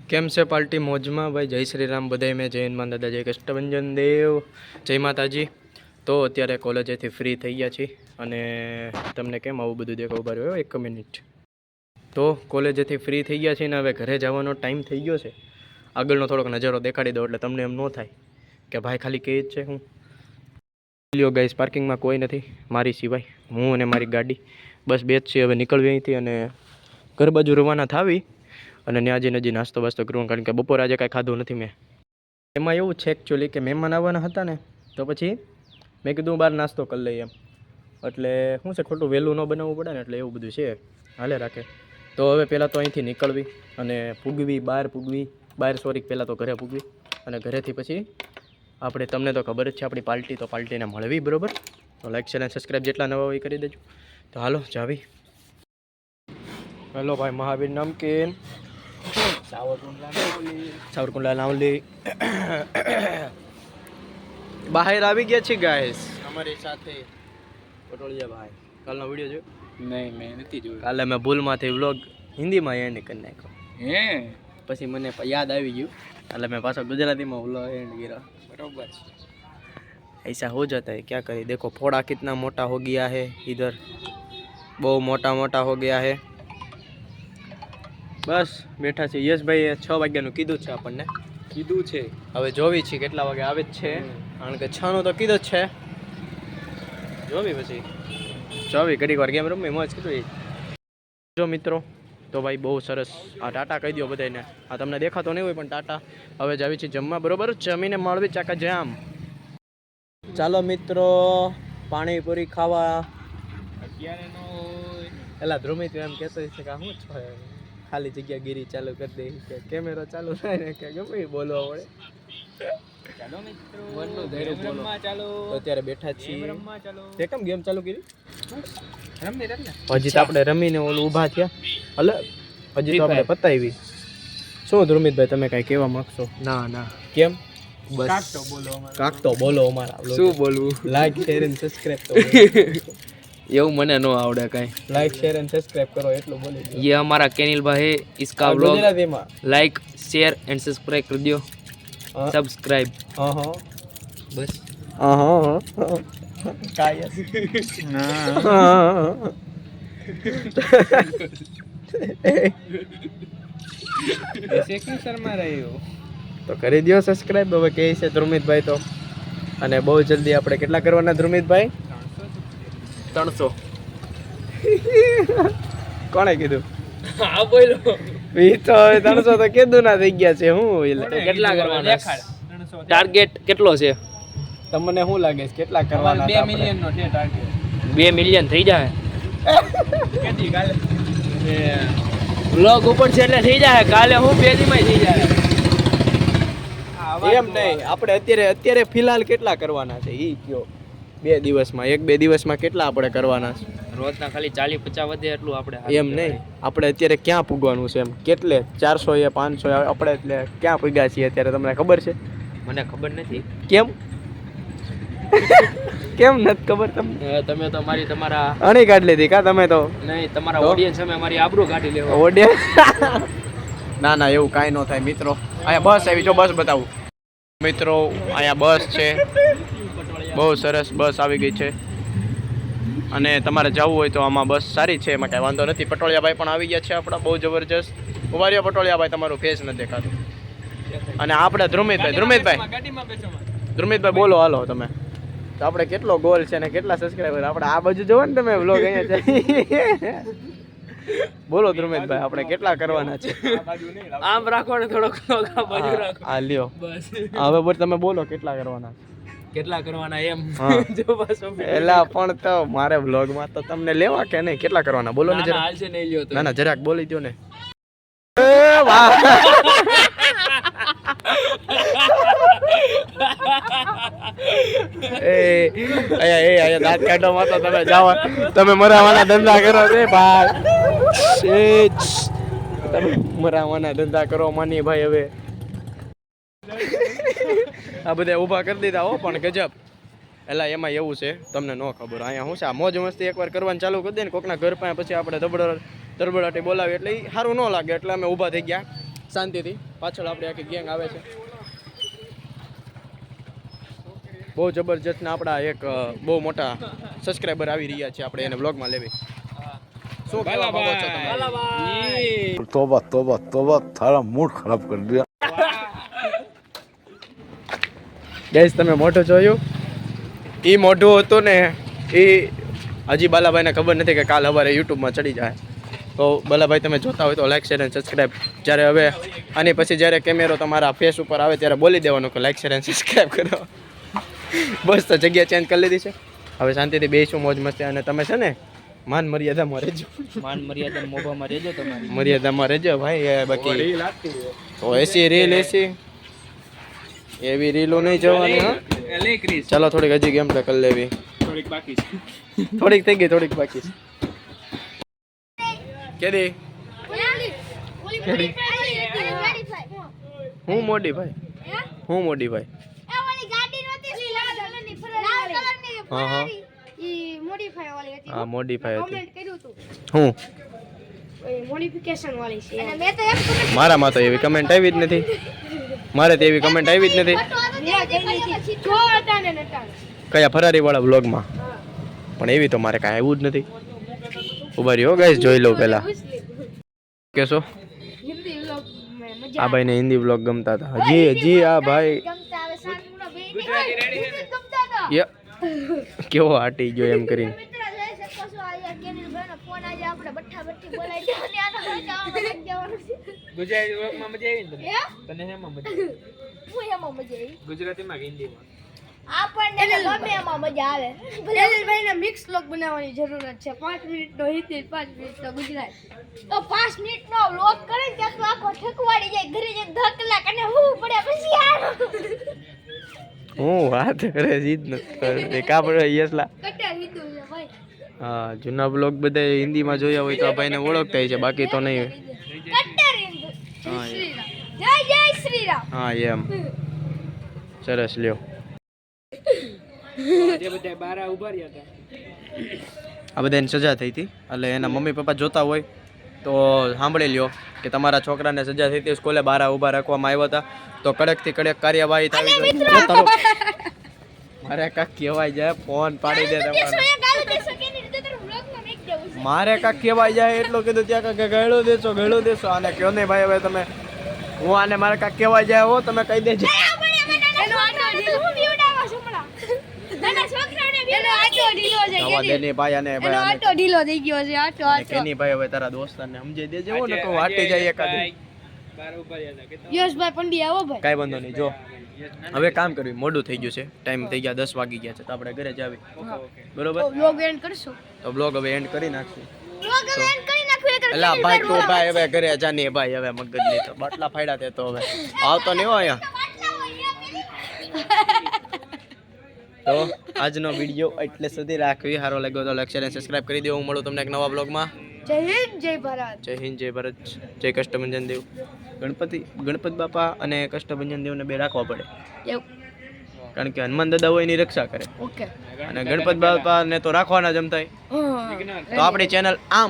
કેમ છે પાર્ટી મોજમાં ભાઈ? જય શ્રી રામ બધાય. મેં જય હનુમાન દાદા, જય કષ્ટભંજન દેવ, જય માતાજી. તો અત્યારે કોલેજેથી ફ્રી થઈ ગયા છીએ અને તમને કેમ આવું બધું દેખાવ ઉભા રહ્યો એક મિનિટ. તો કોલેજેથી ફ્રી થઈ ગયા છીએ ને હવે ઘરે જવાનો ટાઈમ થઈ ગયો છે. આગળનો થોડોક નજારો દેખાડી દો એટલે તમને એમ ન થાય કે ભાઈ ખાલી કહે જ છે. હું લ્યો ગાઈસ, પાર્કિંગમાં કોઈ નથી મારી સિવાય, હું અને મારી ગાડી, બસ બે જ છીએ. હવે નીકળવી અહીંથી અને ઘર બાજુ રવાના થાવી અને ત્યાં જઈને હજી નાસ્તો બાસ્તો કરવું, કારણ કે બપોર આજે કાંઈ ખાધું નથી મેં. એમાં એવું છે એકચ્યુઅલી કે મહેમાન આવવાના હતા ને, તો પછી મેં કીધું બહાર નાસ્તો કરી લઈએ એમ. એટલે શું છે, ખોટું વહેલું ન બનાવવું પડે ને, એટલે એવું બધું છે, હાલે રાખે. તો હવે પહેલાં તો અહીંથી નીકળવી અને બહાર સોરી પહેલાં તો ઘરે પૂગવી અને ઘરેથી પછી આપણે, તમને તો ખબર જ છે આપણી પાર્ટી, તો પાર્ટીને મળવી, બરાબર? તો લાઈક શેર અને સબસ્ક્રાઈબ જેટલા નવા હોય કરી દેજો. તો હાલો જાવી. હેલો ભાઈ, મહાવીર નમકીન, સાવરકુંડલા નાવલી બહાર આવી ગયા છે ગાઈસ અમારી સાથે. પટોળિયા ભાઈ, કાલનો વિડીયો જોયો? નહીં, મેં નથી જોયું. કાલે મેં ભૂલમાંથી વ્લોગ હિન્દીમાં એન્ડ કરી નાખ્યો. હે? પછી મને યાદ આવી ગયું એટલે મેં પાછો ગુજરાતીમાં વ્લોગ એન્ડ કર્યો. बरोबर. ऐसा हो जाता है, क्या करें. देखो फोड़ा कितना मोटा हो गया है, इधर બહુ મોટા હો ગયા है. બસ બેઠા છે. યશભાઈએ 6 વાગ્યાનું કીધું છે આપણને. કીધું છે, હવે જોવી છે કેટલા વાગે આવે જ છે, કારણ કે 6 નું તો કીધું જ છે. જોવી પછી જોવી ઘડીક વાર ગેમ રમવી, મોજ કરવી. જો મિત્રો, તો ભાઈ બહુ સરસ. આ ટાટા કહી દો બધાને, આ તમને દેખાતો નહીં હોય પણ ટાટા. હવે જાવી છે જમવા, બરોબર? જમીને મળવી ચાકા જામ. ચાલો મિત્રો, પાણીપુરી ખાવા. અત્યારે નો એલા ધ્રુમિત એમ કહેતો છે કે શું છે, ખાલી જગ્યા ગીરી ચાલુ કરી દે, કે કેમેરો ચાલુ થાય ને કે ગમે એ બોલવા પડે. ચાલો મિત્રો, મનનું ધૈર્ય બોલો. રમવા ચાલો. તો અત્યારે બેઠા છીએ. રમવા ચાલો. તે કેમ ગેમ ચાલુ કરી? રમને રમને. હજી તો આપણે રમીને ઓલું ઊભા થયા, એટલે હજી તો આપણે પતાવી. શું ધ્રુમિતભાઈ, તમે કાંઈ કહેવા માંગશો? ના કેમ? બસ કાક તો બોલો અમારા. શું બોલવું? લાઈક શેર અને સબસ્ક્રાઇબ તો એવું મને નો આવડે કાંઈ. લાઈક શેર અને સબસ્ક્રાઇબ કરો એટલું બોલી દો. ये हमारा कैनिल भाई है, इसका व्लॉग ગુજરાતીમાં लाइक शेयर एंड सब्सक्राइब कर दियो. सब्सक्राइब. હા बस. કાય ऐसे क्यों शर्मा रहे हो? તો કરી દો સબસ્ક્રાઇબ. હવે કહે છે ધ્રુમિતભાઈ તો, અને બહુ જલ્દી આપણે કેટલા કરવાના ધ્રુમિતભાઈ? 300. કોણે કીધું? હા બોલો. ઈ તો હવે 300 તો કીધું ના થઈ ગયા છે. હું કેટલા કરવાના? ટાર્ગેટ કેટલો છે તમને શું લાગે છે કેટલા કરવાના? 2 મિલિયન નો છે ટાર્ગેટ. 2 મિલિયન થઈ જાય. કેટલી કાલે વ્લોગ ઉપર છે એટલે થઈ જાય. કાલે હું 2 દીમાં થઈ જાય. એમ નહીં, આપણે અત્યારે ફિલહાલ કેટલા કરવાના છે ઈ કયો? 2 દિવસમાં 1-2 દિવસમાં કેટલા આપણે કરવાના છે? રોજના ખાલી 40-50 વધે એટલું આપણે. એમ નહીં, આપણે અત્યારે ક્યાં પૂગવાનું છે? એમ કેટલે 400 એ 500 આપણે એટલે ક્યાં પૂગ્યા છીએ અત્યારે? તમને ખબર છે? મને ખબર નથી. કેમ કેમ નથી ખબર તમને? તમે તો મારી તમારા અણી કાઢ લીધી કા તમે તો? નહીં, તમારા ઓડિયન્સ અમે મારી આબરૂ કાઢી લેવો. ના એવું કાંઈ ન થાય મિત્રો. અહીંયા બસ આવી, જો બસ બતાવું મિત્રો. અહીંયા બસ છે, બહુ સરસ બસ આવી ગઈ છે. અને તમારે જવું હોય તો આમાં બસ સારી છે, એમાં કાંઈ વાંધો નથી. પટોળિયાભાઈ પણ આવી ગયા છે આપણા, બહુ જબરજસ્ત. ઉભા રહ્યો પટોળિયાભાઈ, તમારું ફેસ નથી દેખાતું. અને આપણે ધ્રુમિતભાઈ બોલો હાલો તમે. તો આપણે કેટલો ગોલ છે ને કેટલા સબસ્ક્રાઈબર? આપણે આ બાજુ જોવો ને તમે, વ્લોગ અહીંયા છે. બોલો ધ્રુમિતભાઈ, આપણે કેટલા કરવાના છે? આમ રાખો ને થોડોક બાજુ રાખો. આ લ્યો હવે બોલ, તમે બોલો કેટલા કરવાના? કેટલા કરવાના એમ? હા. જો બસ એલા પણ તો મારે વ્લોગમાં તો તમને લેવા કે નહીં? કેટલા કરવાના બોલો ને જરા. હાલ છે નહીં લ્યો તો. ના જરાક બોલી દો ને. એ વાહ અહીંયા દાંત કાઢવામાં તો તમે જાઓ, તમે મરાવાના ધંધા કરો છે ભાઈ. તમે મરાવાના ધંધા કરો માની ભાઈ. હવે આ બધા ઊભા કરી દીધા હો, પણ ગજબ. એટલે એમાં એવું છે, તમને ન ખબર. અહીંયા શું છે, આ મોજ મસ્તી એકવાર કરવાનું ચાલુ કરી દે ને કોકના ઘર પાસે, પછી આપણે ધબડાટી બોલાવી એટલે એ સારું ન લાગે. એટલે અમે ઊભા થઈ ગયા શાંતિથી. પાછળ આપણી આખી ગેંગ આવે છે. બહુ જબરજસ્ત ને આપણા એક બહુ મોટા સબસ્ક્રાઈબર આવી રહ્યા છે. આપણે એને બ્લોગમાં લેવી. શું કહેવા માંગો છો તમે? तोबा तोबा तोबा थारा मूड खराब कर दिया. ગેસ તમે મોઢું જોયું? એ મોઢું હતું ને એ હજી બાલાભાઈને ખબર નથી કે કાલ સવારે યુટ્યુબમાં ચડી જાય. તો બાલાભાઈ તમે જોતા હોય તો લાઈક શેર અને સબસ્ક્રાઈબ. જ્યારે હવે આની પછી જ્યારે કેમેરો તમારા ફેસ ઉપર આવે ત્યારે બોલી દેવાનું કે લાઈક શેર અને સબસ્ક્રાઈબ કરો. બસ તો જગ્યા ચેન્જ કરી લીધી છે. હવે શાંતિથી બેસું મોજ મસ્તી. અને તમે છે ને માન મર્યાદામાં રહેજો. માન મર્યાદા મોભામાં રહેજો તમારી. મર્યાદામાં રહેજો ભાઈ. બાકી તો એસી રીલ એસી એવી રીલો નહીં જવાની. હા ચાલો થોડીક હજી ગેમ પ્લે કરી લેવી. થોડીક બાકી છે. થોડીક થઈ ગઈ, થોડીક બાકી છે. કેદી હું મોડી ભાઈ, હું મોડી ભાઈ. હા હા હા મોડીફાઈ હતી. હું મોડિફિકેશન વાળી છે અને મેં તો એમ મારામાં તો એવી કમેન્ટ આવી જ નથી. મારે તો એવી કમેન્ટ આવી જ નથી. કયા ફરારી વાળા બ્લોગમાં પણ એવી તો મારે કાંઈ આવ્યું જ નથી. ઉભા રહ્યો ગાઈસ, જોઈ લઉં પહેલા. કેશો હિન્દી વ્લોગ આ ભાઈને હિન્દી બ્લોગ ગમતા હતા. જી આ ભાઈ ગમતા આવે સાંજનો બે ગમતા હતા. ય કેવો હાટી ગયો એમ કરીને. મિત્ર જોઈ શકો છો આ કેનિલ ભાઈનો ફોન આજે આપણે બઠ્ઠા બઠ્ઠી બોલાઈ દેવાની આનો હજાવાનો લઈ દેવાનો છે. ગુજરાતી વર્કમાં મજા આવી ને હે? તને હેમાં મજા આવી? હું એમાં મજા આવી. ગુજરાતીમાં કે હિન્દીમાં? આપણને ગમે એમાં મજા આવે. કેનિલ ભાઈને મિક્સ વ્લોગ બનાવવાની જરૂરત છે. 5 મિનિટનો હિન્દી 5 મિનિટનો ગુજરાતી. તો 5 મિનિટનો વ્લોગ કરે ને ત્યાં તો આખો ઠકવાડી જાય. ઘરે જઈને 10 કલાક અને હું પડે પછી આનો હું વાત કરે જ નથી. કાપડ યસલા કટા હિન્દુ છે ભાઈ. હા જૂના બ્લોગ બધા હિન્દીમાં જોયા હોય તો આ ભાઈને ઓળખતા છે, બાકી તો નહીં. કટ્ટર હિન્દુ. હા, શ્રી રામ. જય જય શ્રી રામ. હા એમ સરસ લ્યો. જે બધા બારા ઉભા રહ્યા હતા. આ બધાને સજા થઈ હતી એટલે એના મમ્મી પપ્પા જોતા હોય તો સાંભળી લ્યો કે તમારા છોકરાને સજા થઈ હતી, સ્કૂલે બારા ઊભા રાખવામાં આવ્યા હતા. તો કડકથી કડક કાર્યવાહી થવી જોઈએ. મારે કાંક કહેવાય જાય ફોન પાડી દે તમારે. મારે કાંક કહેવાય જાય એટલું કીધું ત્યાં કાંક ગળો દેશો ગળો દેશો. આને કહો નહીં ભાઈ હવે તમે. હું આને મારે કાંક કહેવાય જાય હો તમે કહી દેજો. આવા દેની ભાઈ અને ભાઈ આટો ઢીલો થઈ ગયો છે. આટો અને કેની ભાઈ હવે તારા દોસ્તારને સમજી દેજે હો ને કહું વાટી જાય એકાદ. બારા ઉભા રહ્યા હતા કે યશભાઈ પંડ્યા આવો ભાઈ. કાંઈ વાંધો નહીં. જો હવે કામ કરવી, મોડું થઈ ગયું છે, ટાઈમ થઈ ગયા 10 વાગી ગયા છે, તો આપણે ઘરે જ આવી. બરોબર તો વ્લોગ એન્ડ કરશું. તો બ્લોગ હવે એન્ડ કરી નાખશું. વ્લોગ હવે એન્ડ કરી નાખ્યું. એક એલા ભાઈ તું ભાઈ હવે ઘરે જાની ભાઈ. હવે મગજ નહીં તો બાટલા ફાડ્યા તે તો હવે આવતો નહીં હોય અહીંયા. તો આજનો વિડીયો એટલે સુધી રાખવી. સારો લાગ્યો તો લાઈક શેર અને સબસ્ક્રાઇબ કરી દો. હું મળું તમને એક નવા બ્લોગમાં. જય હિન્દ જય ભારત. જય હિન્દ જય ભારત જય કષ્ટભંજન દેવ. ગણપતિ બાપા અને કષ્ટભંજન દેવને બે રાખવા પડે, કારણ કે હનુમાન દાદા હોય એની રક્ષા કરે ઓકે. અને ગણપતિ બાપાને તો રાખવાના જ જમતા. તો આપણી ચેનલ આમ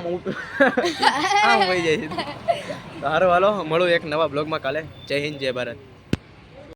આમ હોઈ જાય છે. તો સારું હાલો મળું એક નવા બ્લોગમાં કાલે. જય હિન્દ જય ભારત.